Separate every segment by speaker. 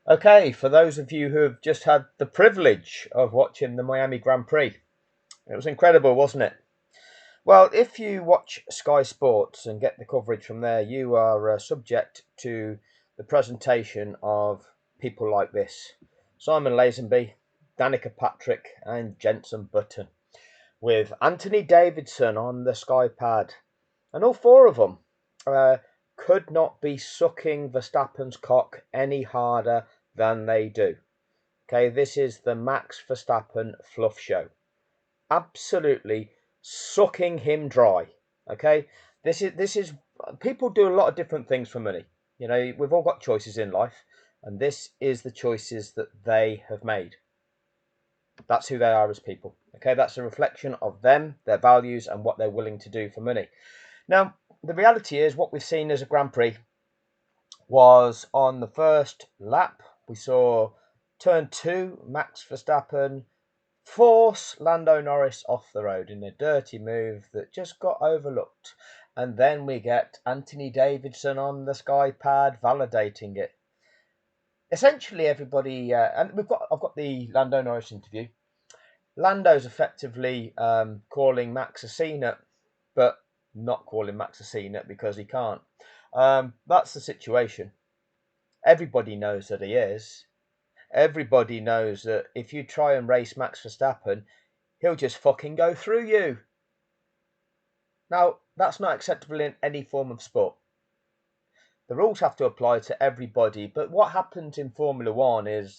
Speaker 1: Okay, for those of you who have just had the privilege of watching the Miami Grand Prix, it was incredible, wasn't it? Well, if you watch Sky Sports and get the coverage from there, you are subject to the presentation of people like this: Simon Lazenby, Danica Patrick, and Jenson Button, with Anthony Davidson on the Sky pad. And all four of them uh, could not be sucking Verstappen's cock any harder than they do. Okay, this is the Max Verstappen fluff show. Absolutely sucking him dry. Okay, this is people do a lot of different things for money. You know, we've all got choices in life, and this is the choices that they have made. That's who they are as people. Okay, that's a reflection of them, their values, and what they're willing to do for money. Now, the reality is, what we've seen as a Grand Prix was on the first lap. We saw turn two, Max Verstappen force Lando Norris off the road in a dirty move that just got overlooked. And then we get Anthony Davidson on the Sky pad validating it. Essentially, everybody, and I've got the Lando Norris interview. Lando's effectively calling Max a CNET, but not calling Max a CNET because he can't. That's the situation. Everybody knows that he is. Everybody knows that if you try and race Max Verstappen, he'll just fucking go through you. Now, that's not acceptable in any form of sport. The rules have to apply to everybody, but what happens in Formula One is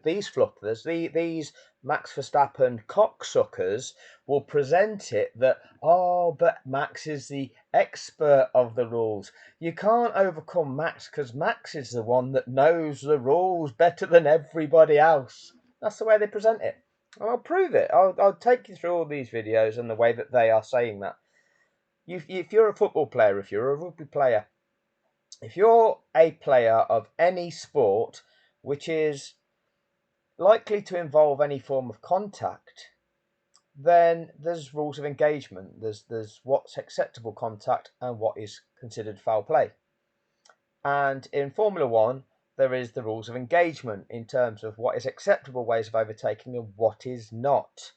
Speaker 1: these fluffers, these Max Verstappen cocksuckers, will present it that, oh, but Max is the expert of the rules. You can't overcome Max because Max is the one that knows the rules better than everybody else. That's the way they present it. And I'll prove it. I'll take you through all these videos and the way that they are saying that. If you're a football player, if you're a rugby player, if you're a player of any sport which is likely to involve any form of contact, then there's rules of engagement. There's what's acceptable contact and what is considered foul play. And in Formula One, there is the rules of engagement in terms of what is acceptable ways of overtaking and what is not,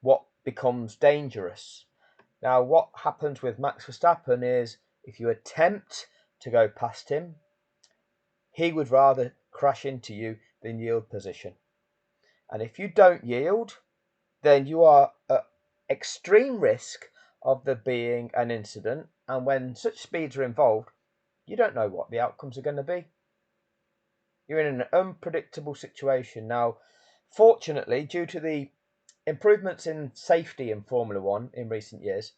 Speaker 1: what becomes dangerous. Now, what happens with Max Verstappen is if you attempt to go past him, he would rather crash into you than yield position. And if you don't yield, then you are at extreme risk of there being an incident. And when such speeds are involved, you don't know what the outcomes are going to be. You're in an unpredictable situation. Now, fortunately, due to the improvements in safety in Formula One in recent years,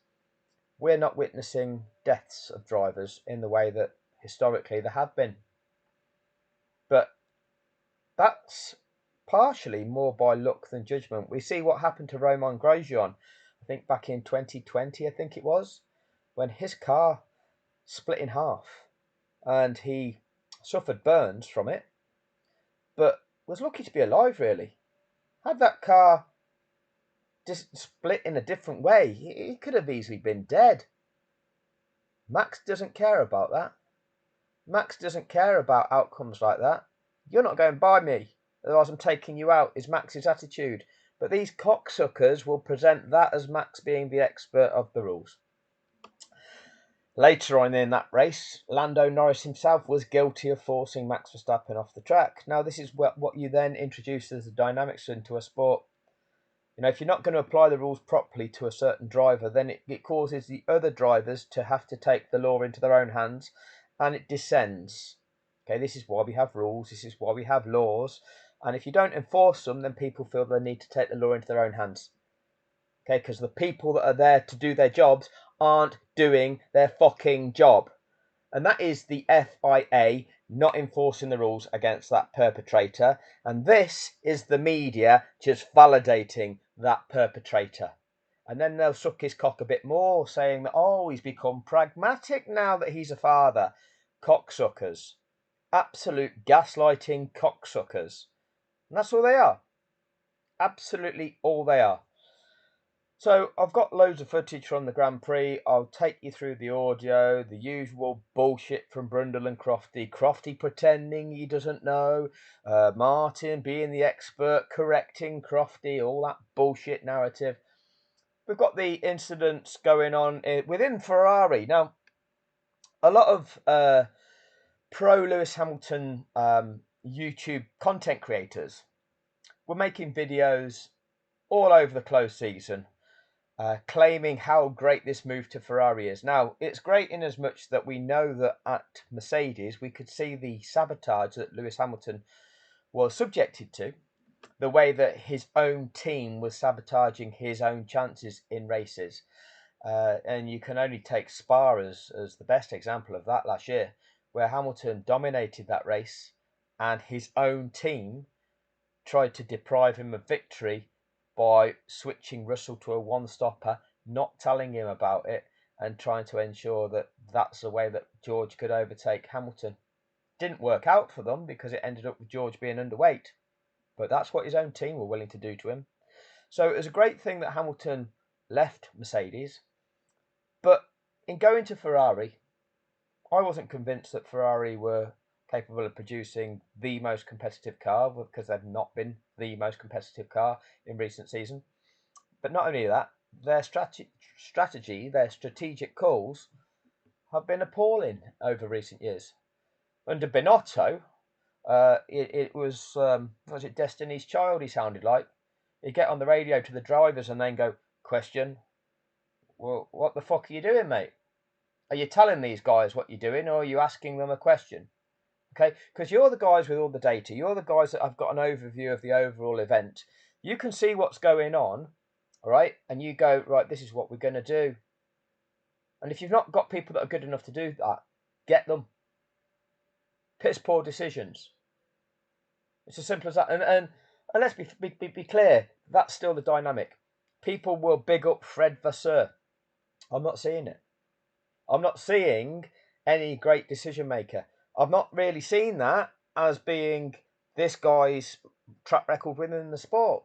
Speaker 1: we're not witnessing deaths of drivers in the way that historically there have been. But that's partially more by luck than judgment. We see what happened to Romain Grosjean, I think back in 2020, I think it was, when his car split in half and he suffered burns from it, but was lucky to be alive, really. Had that car just split in a different way, he could have easily been dead. Max doesn't care about that. Max doesn't care about outcomes like that. You're not going by me, otherwise I'm taking you out, is Max's attitude. But these cocksuckers will present that as Max being the expert of the rules. Later on in that race, Lando Norris himself was guilty of forcing Max Verstappen off the track. Now, this is what you then introduce as the dynamics into a sport. You know, if you're not going to apply the rules properly to a certain driver, then it causes the other drivers to have to take the law into their own hands, and it descends. Okay, this is why we have rules, this is why we have laws, and if you don't enforce them, then people feel they need to take the law into their own hands. Okay, because the people that are there to do their jobs aren't doing their fucking job. And that is the FIA not enforcing the rules against that perpetrator. And this is the media just validating that perpetrator. And then they'll suck his cock a bit more, saying that, oh, he's become pragmatic now that he's a father. Cocksuckers. Absolute gaslighting cocksuckers. And that's all they are. Absolutely all they are. So I've got loads of footage from the Grand Prix. I'll take you through the audio, the usual bullshit from Brundle and Crofty. Crofty pretending he doesn't know, Martin being the expert, correcting Crofty, all that bullshit narrative. We've got the incidents going on within Ferrari. Now, a lot of pro Lewis Hamilton YouTube content creators were making videos all over the close season, claiming how great this move to Ferrari is. Now, it's great in as much that we know that at Mercedes we could see the sabotage that Lewis Hamilton was subjected to, the way that his own team was sabotaging his own chances in races. And you can only take Spa as the best example of that last year, where Hamilton dominated that race and his own team tried to deprive him of victory by switching Russell to a one-stopper, not telling him about it, and trying to ensure that that's the way that George could overtake Hamilton. Didn't work out for them because it ended up with George being underweight, but that's what his own team were willing to do to him. So it was a great thing that Hamilton left Mercedes, but in going to Ferrari, I wasn't convinced that Ferrari were capable of producing the most competitive car, because they've not been the most competitive car in recent season. But not only that, their strategy, their strategic calls have been appalling over recent years. Under Binotto, it was it Destiny's Child he sounded like. He'd get on the radio to the drivers and then go, question, well, what the fuck are you doing, mate? Are you telling these guys what you're doing, or are you asking them a question? Okay, because you're the guys with all the data. You're the guys that have got an overview of the overall event. You can see what's going on, all right? And you go, right, this is what we're going to do. And if you've not got people that are good enough to do that, get them. Piss poor decisions. It's as simple as that. And let's be clear, that's still the dynamic. People will big up Fred Vasseur. I'm not seeing it. I'm not seeing any great decision maker. I've not really seen that as being this guy's track record within the sport.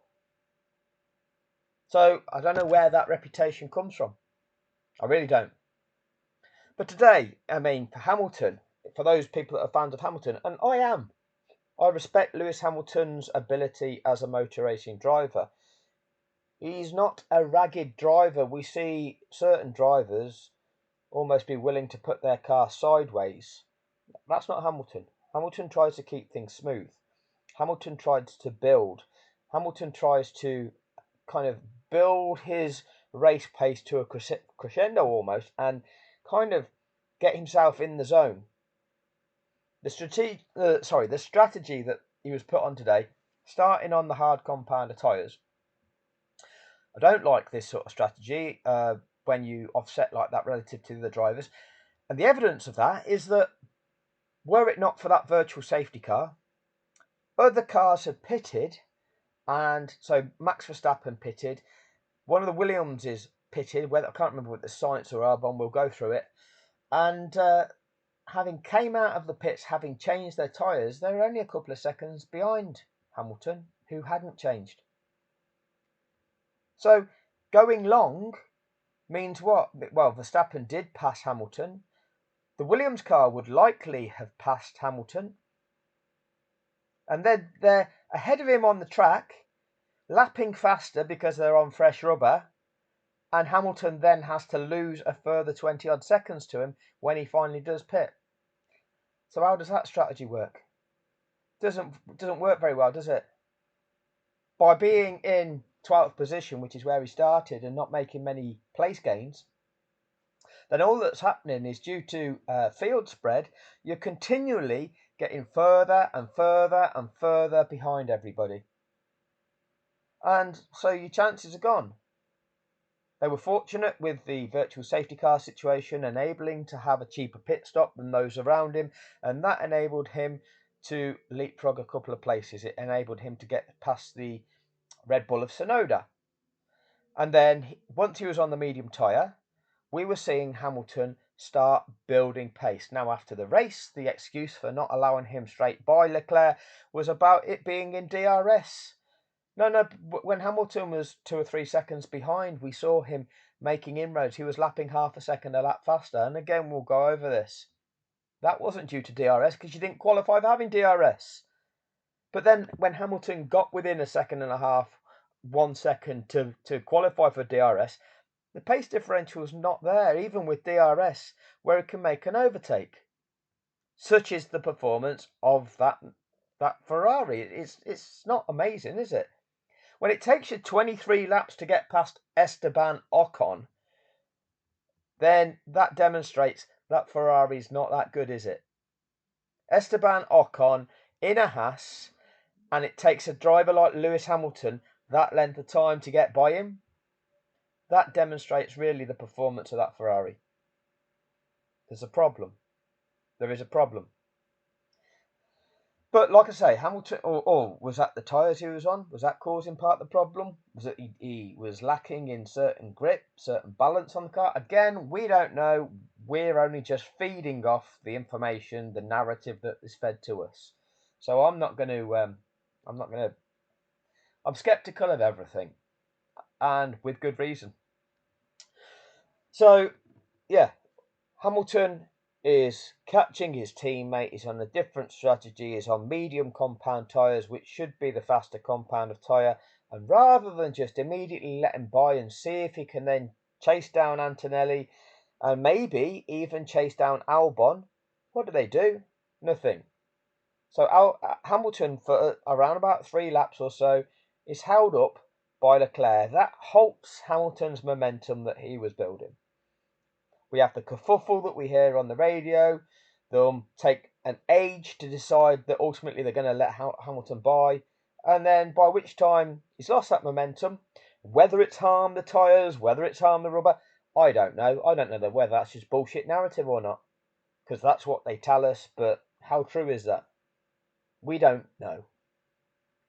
Speaker 1: So I don't know where that reputation comes from. I really don't. But today, I mean, for Hamilton, for those people that are fans of Hamilton, and I am, I respect Lewis Hamilton's ability as a motor racing driver. He's not a ragged driver. We see certain drivers almost be willing to put their car sideways. That's not Hamilton. Hamilton tries to keep things smooth. Hamilton tries to build. Hamilton tries to kind of build his race pace to a crescendo almost, and kind of get himself in the zone. The strategy that he was put on today, starting on the hard compounder tyres. I don't like this sort of strategy when you offset like that relative to the drivers. And the evidence of that is that were it not for that virtual safety car, other cars had pitted, and so Max Verstappen pitted. One of the Williams is pitted. Whether I can't remember whether it's Science or Albon. We'll go through it. And having came out of the pits, having changed their tyres, they were only a couple of seconds behind Hamilton, who hadn't changed. So going long means what? Well, Verstappen did pass Hamilton. The Williams car would likely have passed Hamilton. And then they're ahead of him on the track, lapping faster because they're on fresh rubber. And Hamilton then has to lose a further 20 odd seconds to him when he finally does pit. So how does that strategy work? Doesn't work very well, does it? By being in 12th position, which is where he started, and not making many place gains, then all that's happening is due to field spread, you're continually getting further and further and further behind everybody. And so your chances are gone. They were fortunate with the virtual safety car situation, enabling to have a cheaper pit stop than those around him, and that enabled him to leapfrog a couple of places. It enabled him to get past the Red Bull of Sonoda. And then once he was on the medium tyre, we were seeing Hamilton start building pace. Now, after the race, the excuse for not allowing him straight by Leclerc was about it being in DRS. No, no. When Hamilton was 2 or 3 seconds behind, we saw him making inroads. He was lapping half a second a lap faster. And again, we'll go over this. That wasn't due to DRS because you didn't qualify for having DRS. But then when Hamilton got within a second and a half, 1 second to qualify for DRS, the pace differential is not there, even with DRS, where it can make an overtake. Such is the performance of that Ferrari. It's not amazing, is it? When it takes you 23 laps to get past Esteban Ocon, then that demonstrates that Ferrari's not that good, is it? Esteban Ocon in a Haas, and it takes a driver like Lewis Hamilton that length of time to get by him. That demonstrates really the performance of that Ferrari. There's a problem. There is a problem. But like I say, Hamilton, or was that the tyres he was on? Was that causing part of the problem? Was it he was lacking in certain grip, certain balance on the car? Again, we don't know. We're only just feeding off the information, the narrative that is fed to us. So I'm not going to. I'm skeptical of everything, and with good reason. So, yeah, Hamilton is catching his teammate. He's on a different strategy. He's on medium compound tyres, which should be the faster compound of tyre. And rather than just immediately let him by and see if he can then chase down Antonelli and maybe even chase down Albon, what do? Nothing. So Hamilton, for around about 3 laps or so, is held up by Leclerc. That halts Hamilton's momentum that he was building. We have the kerfuffle that we hear on the radio. They'll take an age to decide that ultimately they're going to let Hamilton by. And then by which time he's lost that momentum. Whether it's harmed the tyres, whether it's harmed the rubber, I don't know. I don't know whether that's just bullshit narrative or not. Because that's what they tell us. But how true is that? We don't know.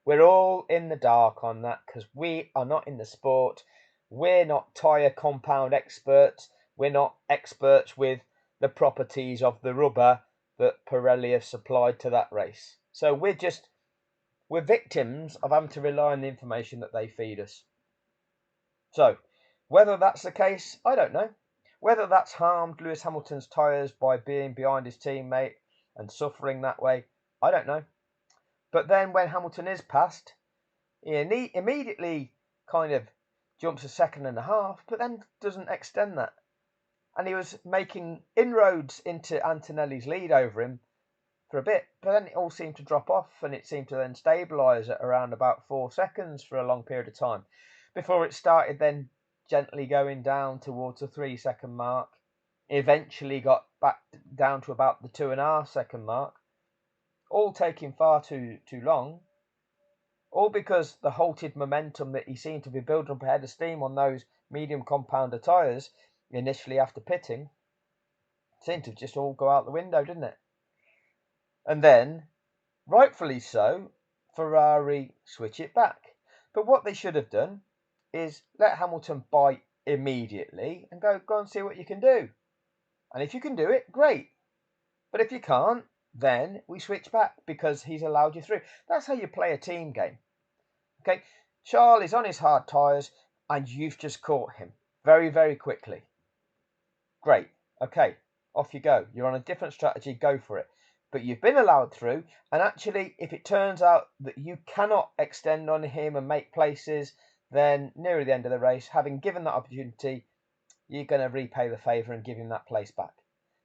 Speaker 1: We're all in the dark on that because we are not in the sport. We're not tyre compound experts. We're not experts with the properties of the rubber that Pirelli have supplied to that race. So we're victims of having to rely on the information that they feed us. So whether that's the case, I don't know. Whether that's harmed Lewis Hamilton's tyres by being behind his teammate and suffering that way, I don't know. But then when Hamilton is passed, he immediately kind of jumps a second and a half, but then doesn't extend that. And he was making inroads into Antonelli's lead over him for a bit, but then it all seemed to drop off and it seemed to then stabilise at around about 4 seconds for a long period of time before it started then gently going down towards the 3 second mark. Eventually got back down to about the 2.5 second mark, all taking far too long, all because the halted momentum that he seemed to be building up ahead of steam on those medium compounder tyres initially after pitting seemed to just all go out the window, didn't it? And then, rightfully so, Ferrari switch it back. But what they should have done is let Hamilton bite immediately and go and see what you can do. And if you can do it, great. But if you can't, then we switch back because he's allowed you through. That's how you play a team game. Okay, Charles is on his hard tyres and you've just caught him very, very quickly. Great. Okay, off you go. You're on a different strategy, go for it. But you've been allowed through, and actually, if it turns out that you cannot extend on him and make places, then nearer the end of the race, having given that opportunity, you're going to repay the favour and give him that place back.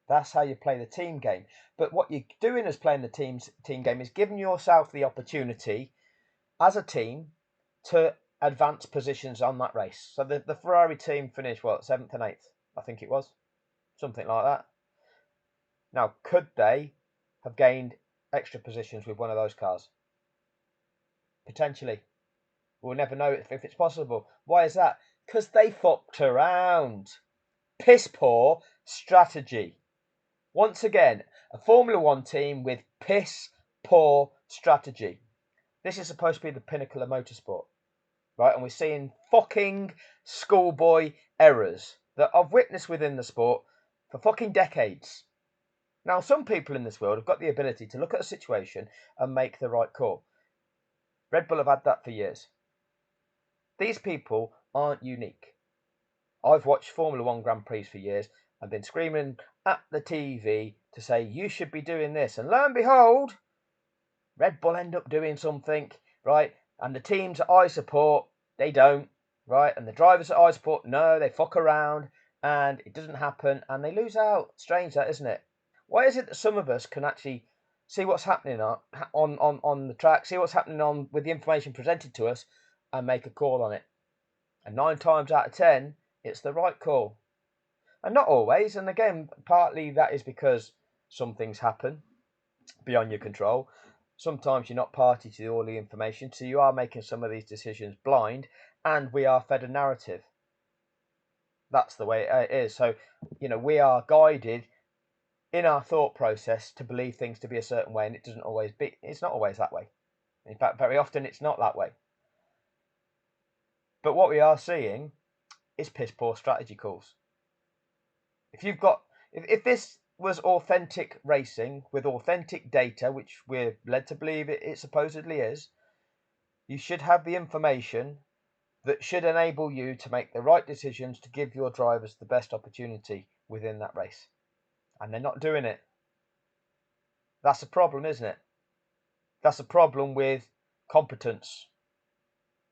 Speaker 1: That's how you play the team game. But what you're doing as playing the team game is giving yourself the opportunity as a team to advance positions on that race. So the Ferrari team finished, 7th and 8th? I think it was. Something like that. Now, could they have gained extra positions with one of those cars? Potentially. We'll never know if it's possible. Why is that? Because they fucked around. Piss poor strategy. Once again, a Formula One team with piss poor strategy. This is supposed to be the pinnacle of motorsport, right? And we're seeing fucking schoolboy errors that I've witnessed within the sport for fucking decades. Now, some people in this world have got the ability to look at a situation and make the right call. Red Bull have had that for years. These people aren't unique. I've watched Formula One Grand Prix for years and been screaming at the TV to say, you should be doing this. And lo and behold, Red Bull end up doing something, right? And the teams that I support, they don't, right? And the drivers that I support, no, they fuck around and it doesn't happen and they lose out. Strange that, isn't it? Why is it that some of us can actually see what's happening on the track, see what's happening on with the information presented to us and make a call on it? And 9 times out of 10, it's the right call. And not always. And again, partly that is because some things happen beyond your control. Sometimes you're not party to all the information, so you are making some of these decisions blind, and we are fed a narrative. That's the way it is. So, we are guided in our thought process to believe things to be a certain way, and it doesn't always be. It's not always that way. In fact, very often it's not that way. But what we are seeing is piss poor strategy calls. If this was authentic racing with authentic data, which we're led to believe it supposedly is, you should have the information that should enable you to make the right decisions to give your drivers the best opportunity within that race. And they're not doing it. That's a problem, isn't it? That's a problem with competence.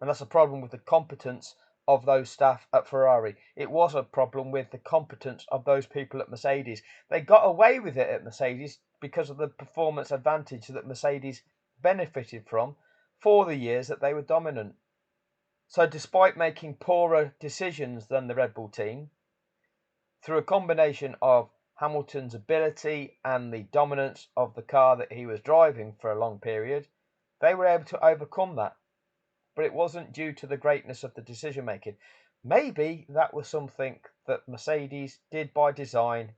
Speaker 1: And that's a problem with the competence of those staff at Ferrari. It was a problem with the competence of those people at Mercedes. They got away with it at Mercedes because of the performance advantage that Mercedes benefited from for the years that they were dominant. So despite making poorer decisions than the Red Bull team, through a combination of Hamilton's ability and the dominance of the car that he was driving for a long period, they were able to overcome that. But it wasn't due to the greatness of the decision making. Maybe that was something that Mercedes did by design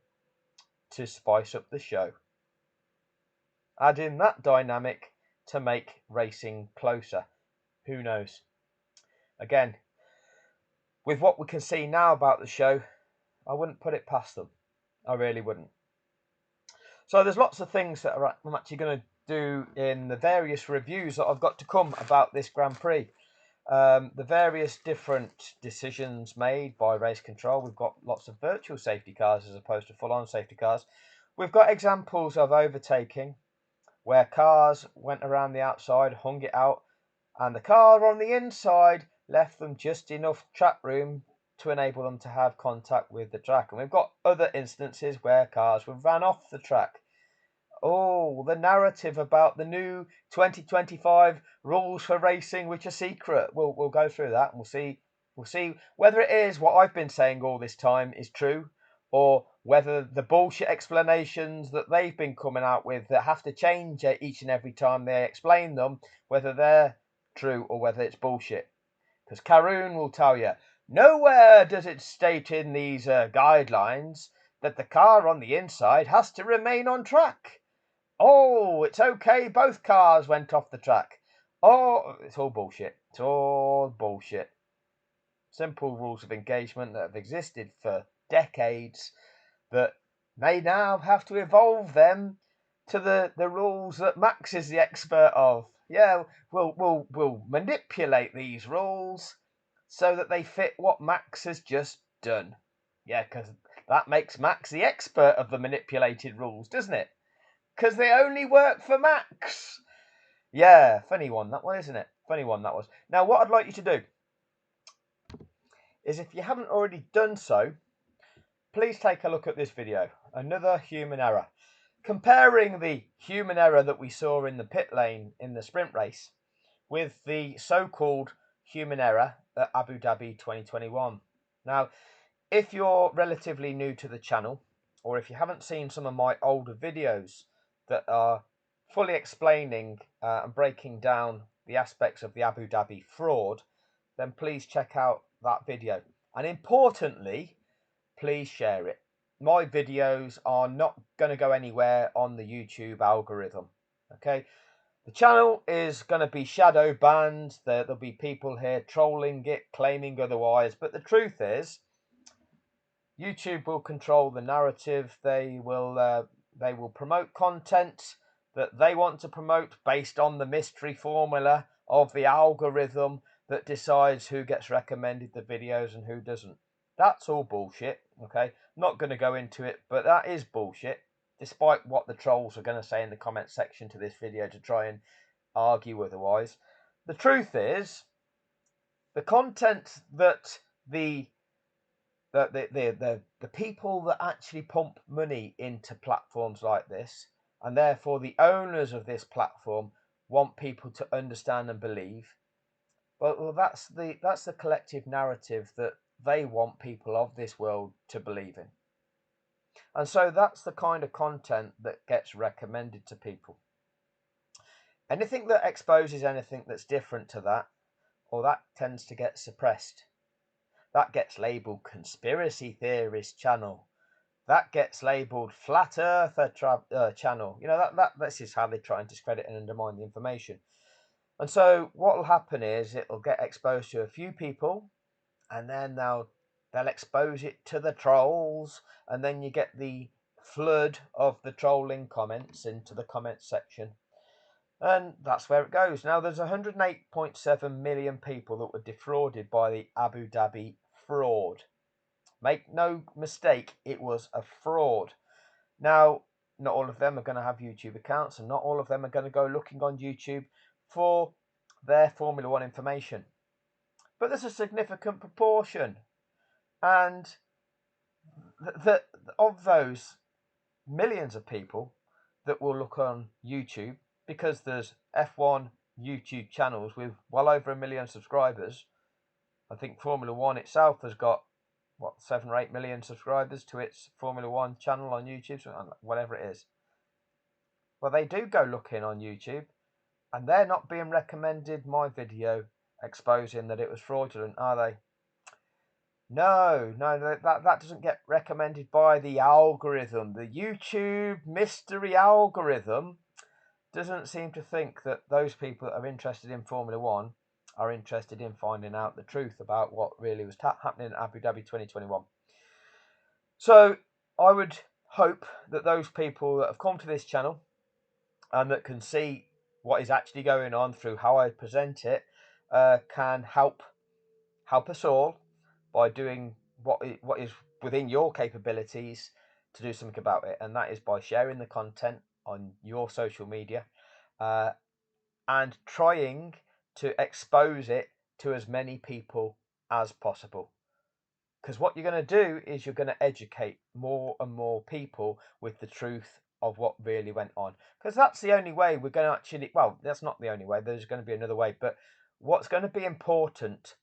Speaker 1: to spice up the show, adding that dynamic to make racing closer. Who knows? Again, with what we can see now about the show, I wouldn't put it past them. I really wouldn't. So there's lots of things that I'm actually going to do in the various reviews that I've got to come about this Grand Prix. The various different decisions made by race control. We've got lots of virtual safety cars as opposed to full-on safety cars. We've got examples of overtaking where cars went around the outside, hung it out, and the car on the inside left them just enough track room to enable them to have contact with the track. And we've got other instances where cars were ran off the track. Oh, the narrative about the new 2025 rules for racing, which are secret. We'll go through that and we'll see whether it is what I've been saying all this time is true, or whether the bullshit explanations that they've been coming out with that have to change each and every time they explain them, whether they're true or whether it's bullshit. Because Karun will tell you, nowhere does it state in these guidelines that the car on the inside has to remain on track. Oh, it's okay, both cars went off the track. Oh, it's all bullshit. It's all bullshit. Simple rules of engagement that have existed for decades that may now have to evolve them to the rules that Max is the expert of. Yeah, we'll manipulate these rules so that they fit what Max has just done. Yeah, because that makes Max the expert of the manipulated rules, doesn't it? Because they only work for Max. Yeah, funny one, that one, isn't it? Funny one, that was. Now, what I'd like you to do is, if you haven't already done so, please take a look at this video. Another human error. Comparing the human error that we saw in the pit lane in the sprint race with the so-called human error at Abu Dhabi 2021. Now, if you're relatively new to the channel, or if you haven't seen some of my older videos that are fully explaining and breaking down the aspects of the Abu Dhabi fraud, then please check out that video. And importantly, please share it. My videos are not going to go anywhere on the YouTube algorithm. Okay, the channel is going to be shadow banned. There'll be people here trolling it, claiming otherwise. But the truth is, YouTube will control the narrative. They will promote content that they want to promote based on the mystery formula of the algorithm that decides who gets recommended the videos and who doesn't. That's all bullshit, okay? I'm not going to go into it, but that is bullshit, despite what the trolls are going to say in the comment section to this video to try and argue otherwise. The truth is, the content that the people that actually pump money into platforms like this, and therefore the owners of this platform, want people to understand and believe. Well, that's the collective narrative that they want people of this world to believe in. And so that's the kind of content that gets recommended to people. Anything that exposes anything that's different to that, or that tends to get suppressed. That gets labelled conspiracy theorist channel. That gets labelled flat earther channel. You know, this is how they try and discredit and undermine the information. And so what will happen is it'll get exposed to a few people, and then they'll expose it to the trolls, and then you get the flood of the trolling comments into the comment section. And that's where it goes. Now, there's 108.7 million people that were defrauded by the Abu Dhabi fraud. Make no mistake, it was a fraud. Now, not all of them are going to have YouTube accounts, and not all of them are going to go looking on YouTube for their Formula One information. But there's a significant proportion. And of those millions of people that will look on YouTube, because there's F1 YouTube channels with well over 1 million subscribers. I think Formula One itself has got, 7 or 8 million subscribers to its Formula One channel on YouTube, whatever it is. Well, they do go looking on YouTube, and they're not being recommended my video exposing that it was fraudulent, are they? No, that doesn't get recommended by the algorithm. The YouTube mystery algorithm doesn't seem to think that those people that are interested in Formula One are interested in finding out the truth about what really was happening in Abu Dhabi 2021. So I would hope that those people that have come to this channel and that can see what is actually going on through how I present it can help us all by doing what is within your capabilities to do something about it, and that is by sharing the content on your social media and trying to expose it to as many people as possible. Because what you're going to do is you're going to educate more and more people with the truth of what really went on. Because that's the only way we're going to actually, well, that's not the only way, there's going to be another way, but what's going to be important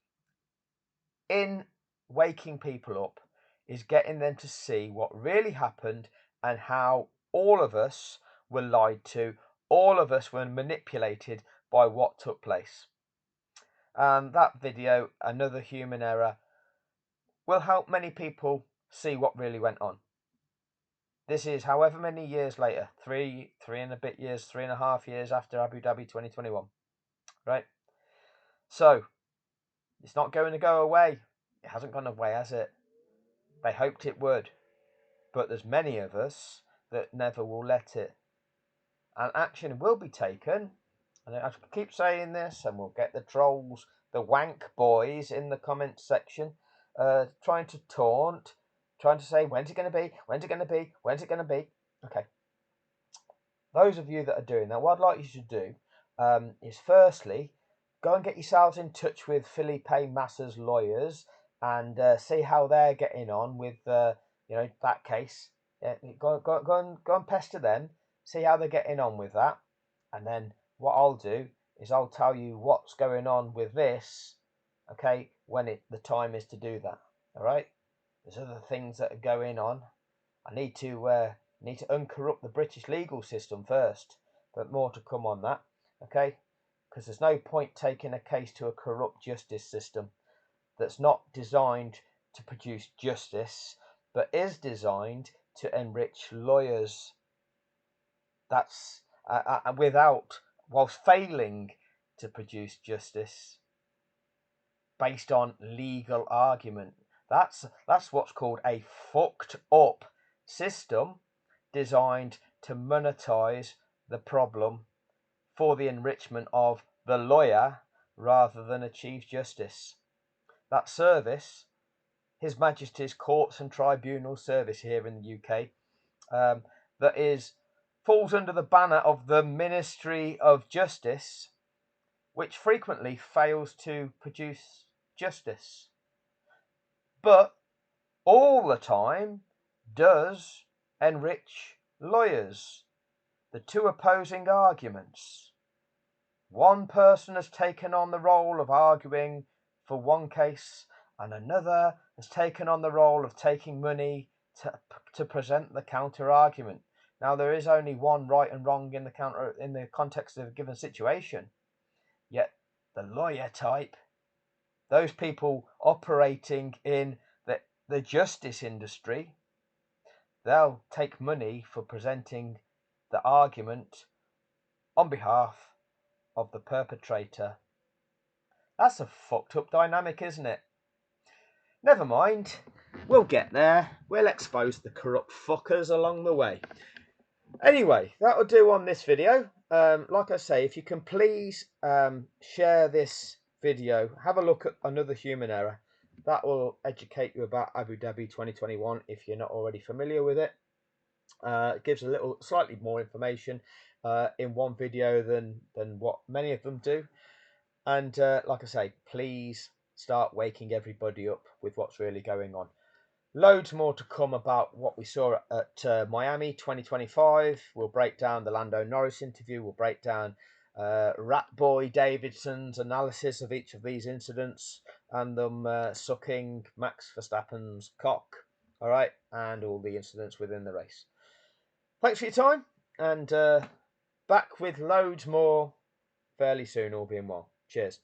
Speaker 1: in waking people up is getting them to see what really happened and how all of us were lied to, all of us were manipulated by what took place. And that video, Another Human Error, will help many people see what really went on. This is however many years later, three and a bit years, 3.5 years after Abu Dhabi 2021, right? So, it's not going to go away. It hasn't gone away, has it? They hoped it would. But there's many of us that never will let it. And action will be taken. And I keep saying this, and we'll get the trolls, the wank boys in the comment section, trying to taunt, trying to say, when's it going to be? When's it going to be? When's it going to be? Okay. Those of you that are doing that, what I'd like you to do is firstly, go and get yourselves in touch with Felipe Massa's lawyers and see how they're getting on with that case. Yeah, go and pester them, see how they're getting on with that, and then what I'll do is I'll tell you what's going on with this, okay, when the time is to do that. All right. There's other things that are going on. I need to uncorrupt the British legal system first, but more to come on that, okay? Because there's no point taking a case to a corrupt justice system that's not designed to produce justice, but is designed to enrich lawyers. That's whilst failing to produce justice based on legal argument. That's what's called a fucked up system designed to monetize the problem for the enrichment of the lawyer rather than achieve justice. That service, His Majesty's Courts and Tribunal Service here in the UK, that falls under the banner of the Ministry of Justice, which frequently fails to produce justice, but all the time does enrich lawyers. The two opposing arguments. One person has taken on the role of arguing for one case, and another has taken on the role of taking money to present the counter argument. Now, there is only one right and wrong in the context of a given situation. Yet the lawyer type, those people operating in the justice industry, they'll take money for presenting the argument on behalf of the perpetrator. That's a fucked up dynamic, isn't it? Never mind, we'll get there. We'll expose the corrupt fuckers along the way. Anyway, that'll do on this video. Like I say, if you can please share this video, have a look at Another Human Error. That will educate you about Abu Dhabi 2021 if you're not already familiar with it. It gives slightly more information in one video than what many of them do. And like I say, please start waking everybody up with what's really going on. Loads more to come about what we saw at Miami 2025. We'll break down the Lando Norris interview. We'll break down Rat Boy Davidson's analysis of each of these incidents and them sucking Max Verstappen's cock. All right, and all the incidents within the race. Thanks for your time, and back with loads more fairly soon, all being well. Cheers.